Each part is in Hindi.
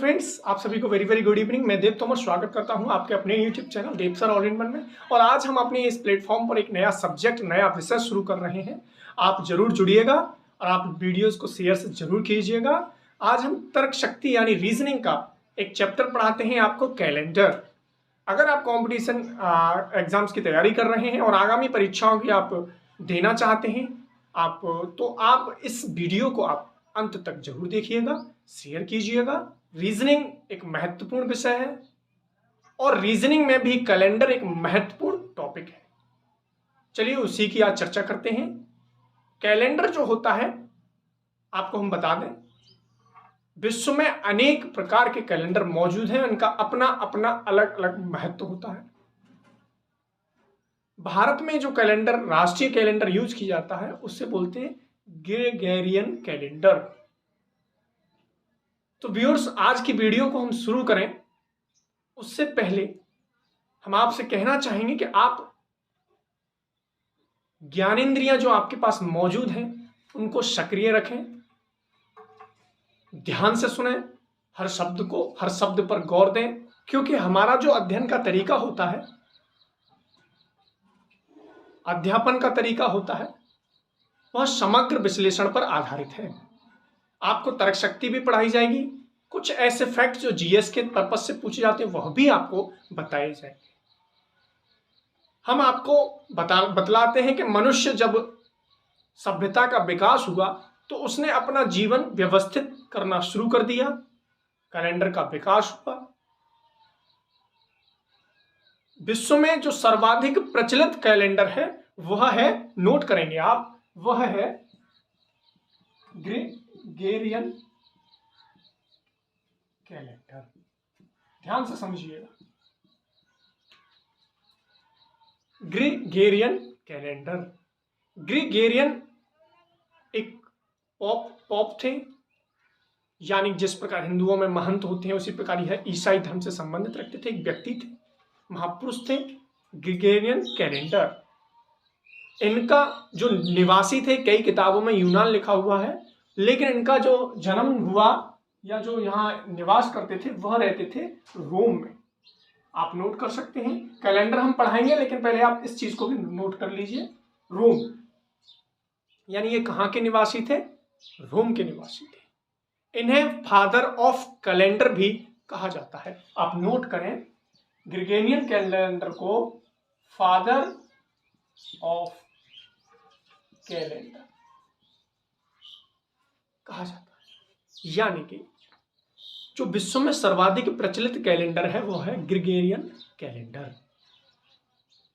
फ्रेंड्स, आप सभी को वेरी वेरी गुड इवनिंग। मैं देव तोमर स्वागत करता हूं आपके अपने YouTube channel Dev sir all in one में। और आज हम अपने इस प्लेटफॉर्म पर एक नया सब्जेक्ट, नया विषय शुरू कर रहे हैं। आप जरूर जुड़िएगा और आप वीडियोस को शेयर से जरूर कीजिएगा। आज हम तर्क शक्ति यानी रीजनिंग का एक चैप्टर पढ़ाते हैं आपको, कैलेंडर। अगर आप कॉम्पिटिशन एग्जाम्स की तैयारी कर रहे हैं और आगामी परीक्षाओं की आप देना चाहते हैं तो आप इस वीडियो को आप अंत तक जरूर देखिएगा, शेयर कीजिएगा। रीजनिंग एक महत्वपूर्ण विषय है और रीजनिंग में भी कैलेंडर एक महत्वपूर्ण टॉपिक है। चलिए उसी की आज चर्चा करते हैं। कैलेंडर जो होता है, आपको हम बता दें, विश्व में अनेक प्रकार के कैलेंडर मौजूद हैं। उनका अपना अपना अलग अलग महत्व होता है। भारत में जो कैलेंडर, राष्ट्रीय कैलेंडर यूज किया जाता है, उससे बोलते हैं ग्रेगोरियन कैलेंडर। तो व्यूअर्स, आज की वीडियो को हम शुरू करें उससे पहले हम आपसे कहना चाहेंगे कि आप ज्ञानेंद्रियां जो आपके पास मौजूद हैं उनको सक्रिय रखें, ध्यान से सुने, हर शब्द पर गौर दें, क्योंकि हमारा जो अध्ययन का तरीका होता है, अध्यापन का तरीका होता है, वह समग्र विश्लेषण पर आधारित है। आपको तर्क शक्ति भी पढ़ाई जाएगी, कुछ ऐसे फैक्ट जो जीएस के पर्पस से पूछे जाते हैं वह भी आपको बताए जाएंगे। हम आपको बतलाते हैं कि मनुष्य जब सभ्यता का विकास हुआ तो उसने अपना जीवन व्यवस्थित करना शुरू कर दिया, कैलेंडर का विकास हुआ। विश्व में जो सर्वाधिक प्रचलित कैलेंडर है वह है, नोट करेंगे आप, वह है ग्रेगोरियन कैलेंडर। ध्यान से समझिएगा, ग्रेगोरियन कैलेंडर। ग्रेगोरियन एक पॉप थे, यानी जिस प्रकार हिंदुओं में महंत होते हैं उसी प्रकार यह ईसाई धर्म से संबंधित रखते थे। एक व्यक्ति थे, महापुरुष थे, ग्रेगोरियन कैलेंडर। इनका जो निवासी थे, कई किताबों में यूनान लिखा हुआ है, लेकिन इनका जो जन्म हुआ या जो यहाँ निवास करते थे वह रहते थे रोम में। आप नोट कर सकते हैं। कैलेंडर हम पढ़ाएंगे, लेकिन पहले आप इस चीज को भी नोट कर लीजिए। रोम, यानी ये कहाँ के निवासी थे? रोम के निवासी थे। इन्हें फादर ऑफ कैलेंडर भी कहा जाता है। आप नोट करें, ग्रेगोरियन कैलेंडर को फादर ऑफ कैलेंडर कहा जाता है। यानी कि जो विश्व में सर्वाधिक प्रचलित कैलेंडर है वो है ग्रेगोरियन कैलेंडर।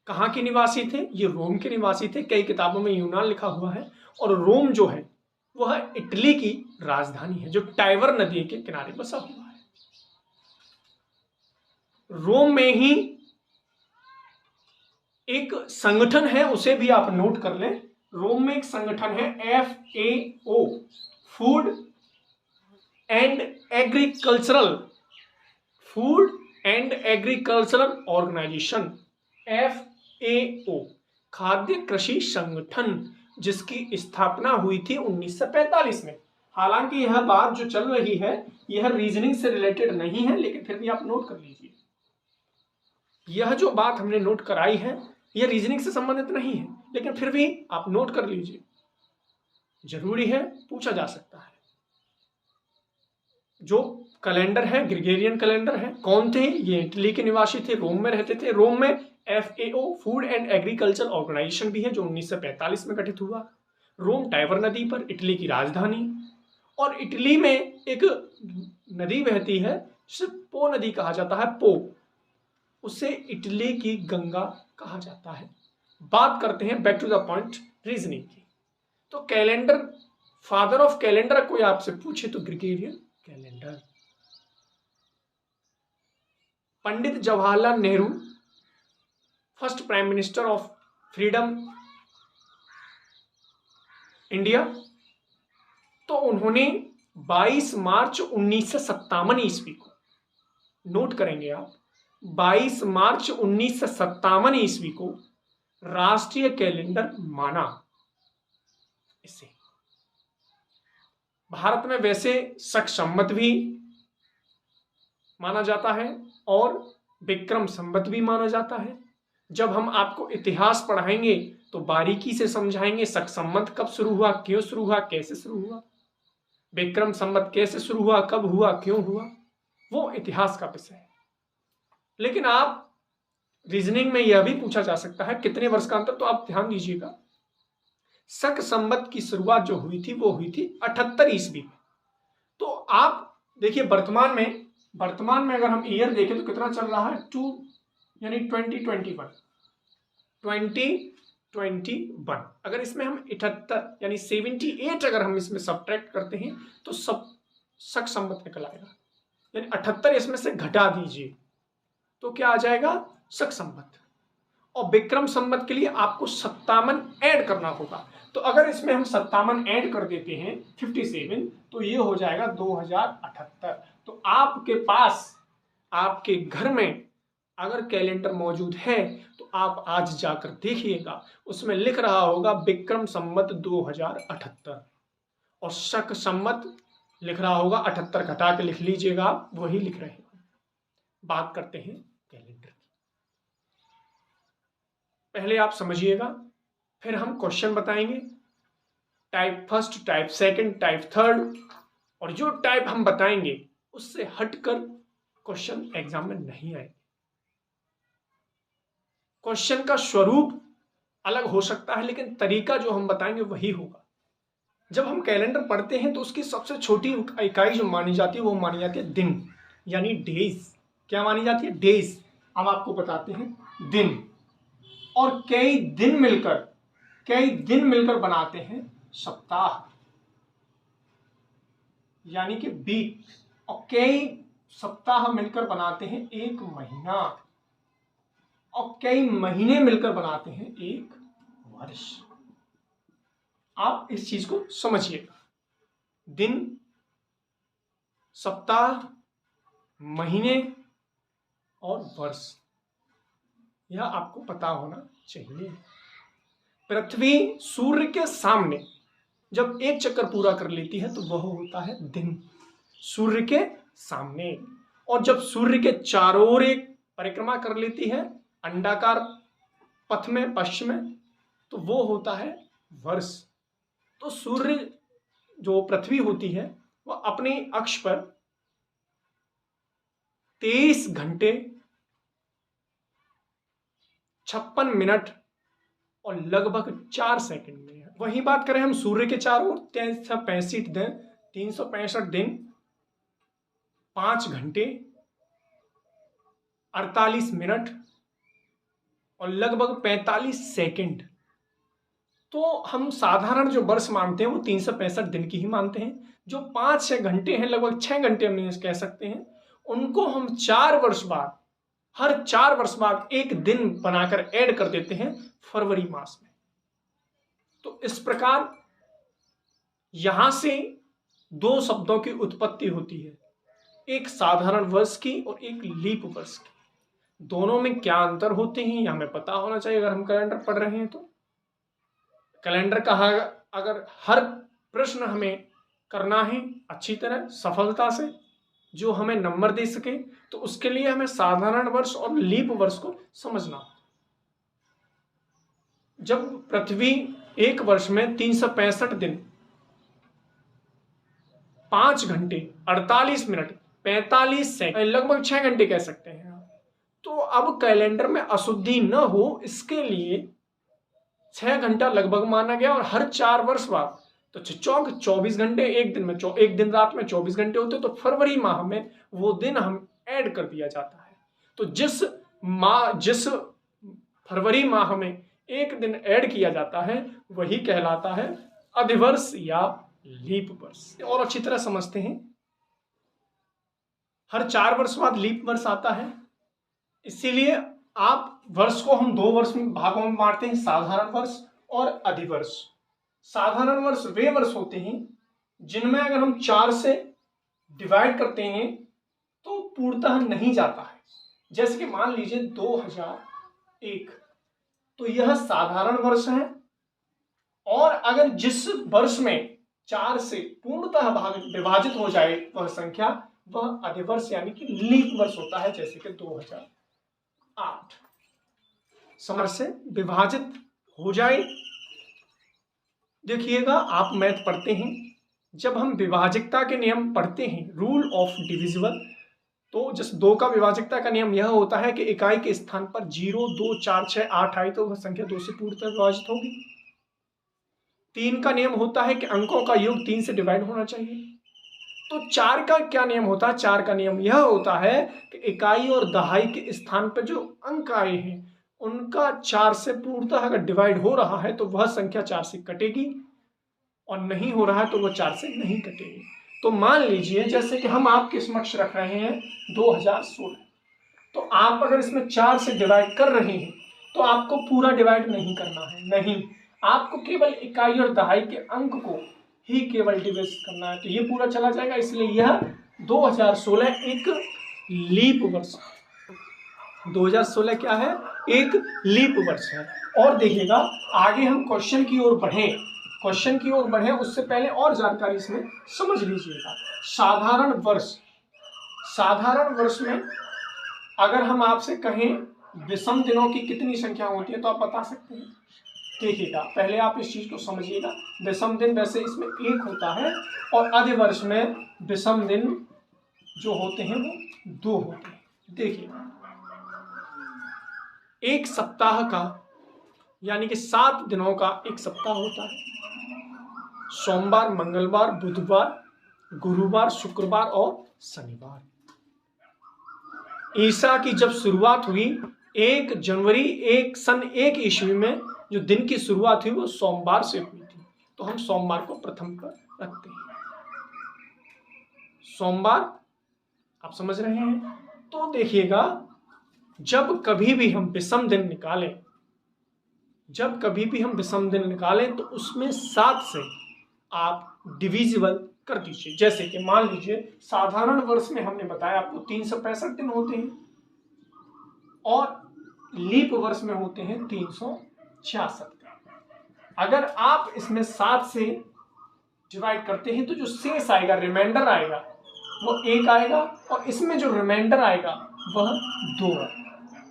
कहाँ के निवासी थे? ये रोम के निवासी थे। कई किताबों में यूनान लिखा हुआ है, और रोम जो है वह इटली की राजधानी है, जो टाइबर नदी के किनारे बसा हुआ है। रोम में ही एक संगठन है, उसे भी आप नोट कर लें। रोम में एक संगठन है FAO, food and agricultural organisation, FAO, खाद्य कृषि संगठन, जिसकी स्थापना हुई थी 1945 में। हालांकि यह बात जो चल रही है यह रीजनिंग से रिलेटेड नहीं है, लेकिन फिर भी आप नोट कर लीजिए। यह जो बात हमने नोट कराई है यह रीजनिंग से संबंधित नहीं है, लेकिन फिर भी आप नोट कर लीजिए, जरूरी है, पूछा जा सकता है। जो कैलेंडर है ग्रेगोरियन कैलेंडर है। कौन थे ये? इटली के निवासी थे, रोम में रहते थे। रोम में FAO, food and agriculture organisation भी है, जो 1945 में गठित हुआ। रोम टाइबर नदी पर, इटली की राजधानी। और इटली में एक नदी बहती है जिसे पो नदी कहा जाता है, पो, उसे इटली की गंगा कहा जाता है। बात करते हैं back to the point, reasoning की। तो कैलेंडर, फादर ऑफ कैलेंडर कोई आपसे पूछे तो Gregorian calendar. Pandit Jawaharlal Nehru, first prime minister of freedom India, तो उन्होंने 22 मार्च 1957 ईस्वी को, नोट करेंगे आप, 22 मार्च 1957 ईस्वी को राष्ट्रीय कैलेंडर माना इसे। भारत में वैसे शक सम्मत भी माना जाता है और विक्रम संवत भी माना जाता है। जब हम आपको इतिहास पढ़ाएंगे तो बारीकी से समझाएंगे शक संवत कब शुरू हुआ, क्यों शुरू हुआ, कैसे शुरू हुआ, विक्रम संवत कैसे शुरू हुआ, कब हुआ, क्यों हुआ, वो इतिहास का विषय है। लेकिन आप रीजनिंग में यह भी पूछा जा सकता है कितने वर्ष का अंतर, तो आप ध्यान दीजिएगा शक संवत की शुरुआत जो हुई थी वो हुई थी 78 ईस्वी में। तो आप देखिए वर्तमान में अगर हम ईयर देखें तो कितना चल रहा है, 2021। अगर इसमें हम 78 यानी 78 अगर हम इसमें सब्ट्रैक्ट करते हैं तो सब शक संवत निकल आएगा, यानी 78 इसमें से घटा दीजिए तो क्या आ जाएगा, शक संवत। और विक्रम संवत के लिए आपको 57 ऐड करना होगा। तो अगर इसमें हम 57 ऐड कर देते हैं 57, तो ये हो जाएगा 2078। तो आपके पास आपके घर में अगर कैलेंडर मौजूद है तो आप आज जाकर देखिएगा, उसमें लिख रहा होगा विक्रम संवत 2078 और शक संवत लिख रहा होगा 78, घटा के लिख लीजिएगा, आप वही लिख रहे हैं। बात करते हैं कैलेंडर की। पहले आप समझिएगा, फिर हम क्वेश्चन बताएंगे, type first, type second, type third, और जो टाइप हम बताएंगे उससे हटकर क्वेश्चन एग्जाम में नहीं आएंगे। क्वेश्चन का स्वरूप अलग हो सकता है लेकिन तरीका जो हम बताएंगे वही होगा। जब हम कैलेंडर पढ़ते हैं तो उसकी सबसे छोटी इकाई जो मानी जाती है वो मानी जाती है दिन, यानी डेज। क्या मानी जाती है, डेज। हम आपको बताते हैं दिन, और कई दिन मिलकर बनाते हैं सप्ताह, यानी कि वीक, और कई सप्ताह मिलकर बनाते हैं एक महीना, और कई महीने मिलकर बनाते हैं एक वर्ष। आप इस चीज को समझिएगा, दिन, सप्ताह, महीने और वर्ष, यह आपको पता होना चाहिए। पृथ्वी सूर्य के सामने जब एक चक्कर पूरा कर लेती है तो वह होता है दिन, सूर्य के सामने। और जब सूर्य के चारों ओर एक परिक्रमा कर लेती है अंडाकार पथ में, पश्चिम में, तो वो होता है वर्ष। तो सूर्य जो पृथ्वी होती है वह अपने अक्ष पर 23 घंटे 56 मिनट और लगभग 4 सेकंड में है। वही बात करें हम सूर्य के चारों ओर 365 दिन 5 घंटे 48 मिनट और लगभग 45 सेकंड। तो हम साधारण जो वर्ष मानते हैं वो 365 दिन की ही मानते हैं। जो 5-6 घंटे हैं, लगभग 6 घंटे हम कह सकते हैं, उनको हम 4 वर्ष बाद, हर 4 वर्ष बाद एक दिन बनाकर ऐड कर देते हैं फरवरी मास में। तो इस प्रकार यहां से 2 शब्दों की उत्पत्ति होती है, एक साधारण वर्ष की और एक लीप वर्ष की। दोनों में क्या अंतर होते हैं यह हमें पता होना चाहिए अगर हम कैलेंडर पढ़ रहे हैं तो। कैलेंडर का अगर हर प्रश्न हमें करना है अच्छी तरह सफलता से, जो हमें नंबर दे सके, तो उसके लिए हमें साधारण वर्ष और लीप वर्ष को समझना। जब पृथ्वी एक वर्ष में 365 दिन 5 घंटे 48 मिनट 45 सेकंड, लगभग 6 घंटे कह सकते हैं, तो अब कैलेंडर में अशुद्धि न हो इसके लिए 6 घंटा लगभग माना गया, और हर 4 वर्ष बाद तो 24 घंटे एक दिन में, एक दिन रात में 24 घंटे होते, तो फरवरी माह में वो दिन हम ऐड कर दिया जाता है। तो जिस फरवरी माह में एक दिन ऐड किया जाता है वही कहलाता है अधिवर्ष या लीप वर्ष। और अच्छी तरह समझते हैं, हर 4 वर्ष बाद लीप वर्ष आता है, इसीलिए आप वर्ष को हम 2 वर्ष में भागों में बांटते हैं, साधारण वर्ष और अधिवर्ष। साधारण वर्ष वे वर्ष होते हैं जिनमें अगर हम 4 से डिवाइड करते हैं तो पूर्णतः नहीं जाता है। जैसे कि मान लीजिए 2001, तो यह साधारण वर्ष है, और अगर जिस वर्ष में 4 से पूर्णतः विभाजित हो जाए वह संख्या, वह अधिवर्ष यानी कि लीप वर्ष होता है, जैसे कि 2008। समर से विभाजित हो जाए। देखिएगा, आप मैथ पढ़ते हैं, जब हम विभाजकता के नियम पढ़ते हैं, रूल ऑफ डिविजिबल, तो जैसे 2 का विभाजकता का नियम यह होता है कि इकाई के स्थान पर 0, 2, 4, 6, 8 आई तो वह संख्या 2 से पूर्णतः विभाजित होगी। 3 का नियम होता है कि अंकों का योग 3 से डिवाइड होना चाहिए। तो 4 का क्या नियम होता है? 4 का नियम यह होता है कि इकाई और दहाई के स्थान पर जो अंक आए हैं उनका 4 से पूर्णतः अगर डिवाइड हो रहा है तो वह संख्या 4 से कटेगी, और नहीं हो रहा है तो वह 4 से नहीं कटेगी। तो मान लीजिए जैसे कि हम आपके समक्ष रख रहे हैं 2016, तो आप अगर इसमें 4 से डिवाइड कर रहे हैं तो आपको पूरा डिवाइड नहीं करना है, नहीं, आपको केवल इकाई और दहाई के अंक को ही केवल डिवाइड करना है, तो ये पूरा चला जाएगा। इसलिए यह 2016 एक लीप वर्ष, 2016 क्या है? एक लीप वर्ष है। और देखिएगा, आगे हम क्वेश्चन की ओर बढ़ें, उससे पहले और जानकारी इसमें समझ लीजिएगा। साधारण वर्ष में अगर हम आपसे कहें विषम दिनों की कितनी संख्या होती है तो आप बता सकते हैं। देखिएगा, पहले आप इस चीज को समझिएगा। विषम दिन वैसे इसमें 1 होता है, और अधिवर्ष में विषम दिन जो होते हैं वो 2 होते हैं। देखिएगा, एक सप्ताह का यानी कि 7 दिनों का एक सप्ताह होता है। सोमवार, मंगलवार, बुधवार, गुरुवार, शुक्रवार और शनिवार। ईसा की जब शुरुआत हुई 1 जनवरी 1 ईस्वी में, जो दिन की शुरुआत हुई वो सोमवार से हुई थी, तो हम सोमवार को प्रथम पर रखते हैं। सोमवार, आप समझ रहे हैं? तो देखिएगा, जब कभी भी हम विषम दिन निकालें तो उसमें 7 से आप डिविजिबल कर दीजिए। जैसे कि मान लीजिए साधारण वर्ष में हमने बताया आपको 365 दिन होते हैं, और लीप वर्ष में होते हैं 366 दिन। अगर आप इसमें 7 से डिवाइड करते हैं तो जो शेष आएगा, रिमाइंडर आएगा, वो 1 आएगा, और इसमें जो रिमाइंडर आएगा वह 2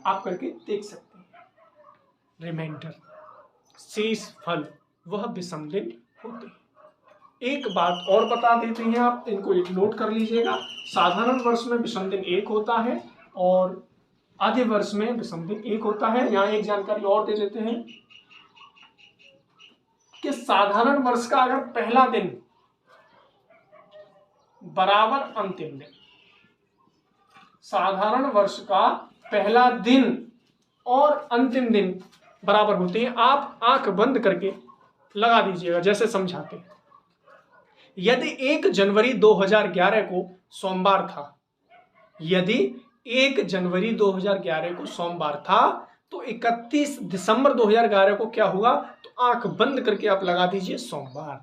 आप करके देख सकते हैं। रिमाइंडर, शेष फल, वह विषम दिन होते हैं। एक बात और बता देते हैं, आप इनको एक नोट कर लीजिएगा। साधारण वर्ष में विषम दिन 1 होता है, और आधे वर्ष में विषम दिन 1 होता है। यहाँ एक जानकारी और दे देते हैं कि साधारण वर्ष का अगर पहला दिन बराबर अंतिम दिन, साधारण वर्ष का पहला दिन और अंतिम दिन बराबर होते हैं। आप आंख बंद करके लगा दीजिएगा जैसे समझाते हैं। यदि 1 जनवरी 2011 को सोमवार था, यदि 1 जनवरी 2011 को सोमवार था, तो 31 दिसंबर 2011 को क्या हुआ? तो आंख बंद करके आप लगा दीजिए सोमवार।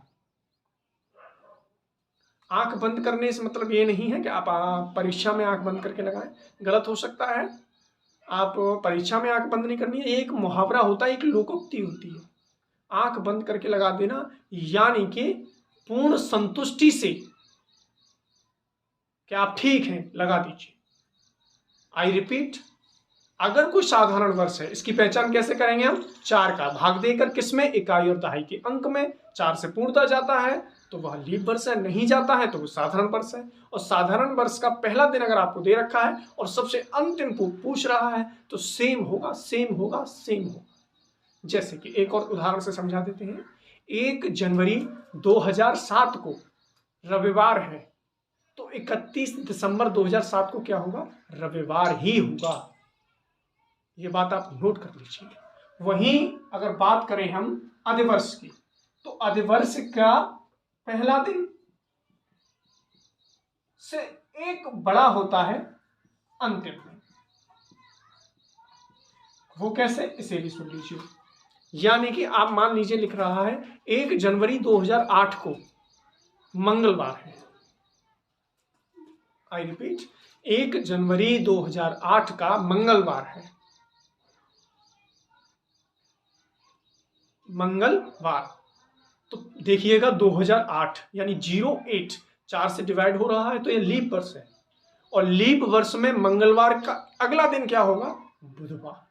आंख बंद करने से मतलब ये नहीं है कि आप परीक्षा में आंख बंद करके लगाएं, गलत हो सकता है। आप परीक्षा में आंख बंद नहीं करनी है, ये एक मुहावरा होता है, एक लोकोक्ति होती है। आंख बंद करके लगा देना यानी कि पूर्ण संतुष्टि से कि आप ठीक हैं, लगा दीजिए। आई रिपीट, अगर कोई साधारण वर्ष है, इसकी पहचान कैसे करेंगे हम? 4 का भाग देकर, किसमें? इकाई और दहाई के अंक में। 4 से पूर्णतः जाता है तो वह लीप वर्ष है, नहीं जाता है तो वो साधारण वर्ष है। और साधारण वर्ष का पहला दिन अगर आपको दे रखा है और सबसे अंतिम को पूछ रहा है तो सेम होगा। जैसे कि एक और उदाहरण से समझा देते हैं। 1 जनवरी 2007 को रविवार है, तो 31 दिसंबर 2007 को क्या होगा? रविवार ही होगा। ये बात आप नोट कर लीजिए। वहीं अगर बात करें हम अधिवर्ष की, तो अधिवर्ष का पहला दिन से 1 बड़ा होता है अंतिम दिन। वो कैसे? इसे भी सुन लीजिए। यानी कि आप मान लीजिए लिख रहा है 1 जनवरी 2008 को मंगलवार है। आई रिपीट, 1 जनवरी 2008 का मंगलवार है, मंगलवार। तो देखिएगा 2008 यानी 08, 4 से डिवाइड हो रहा है तो ये लीप वर्ष है। और लीप वर्ष में मंगलवार का अगला दिन क्या होगा? बुधवार।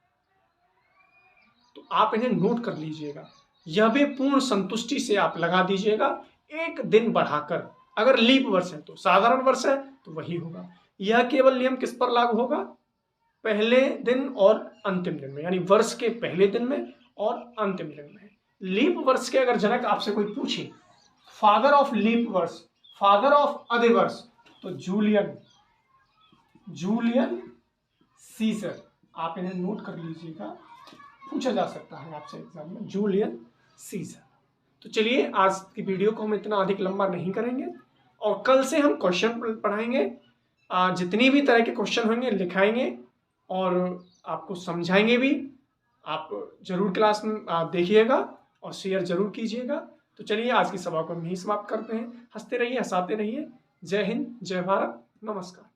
तो आप इन्हें नोट कर लीजिएगा। यह भी पूर्ण संतुष्टि से आप लगा दीजिएगा, एक दिन बढ़ाकर। अगर लीप वर्ष है तो, साधारण वर्ष है तो वही होगा। यह केवल नियम किस पर लागू होगा? पहले दिन और अंतिम दिन में, यानी वर्ष के पहले दिन में और अंतिम दिन में। लीप वर्ष के अगर जनक आपसे कोई पूछे फादर ऑफ लीप वर्ष, फादर ऑफ अदे वर्ष, तो जूलियन सीजर। आप इन्हें नोट कर लीजिएगा, पूछा जा सकता है आपसे एग्जाम में, जूलियन सीजर। तो चलिए आज की वीडियो को हम इतना अधिक लंबा नहीं करेंगे और कल से हम क्वेश्चन पढ़ाएंगे। जितनी भी तरह के क्वेश्चन होंगे लिखाएंगे और आपको समझाएंगे भी। आप जरूर क्लास में देखिएगा और शेयर जरूर कीजिएगा। तो चलिए आज की सभा को हम यहीं समाप्त करते हैं। हंसते रहिए, हंसाते रहिए। जय हिंद, जय भारत, नमस्कार।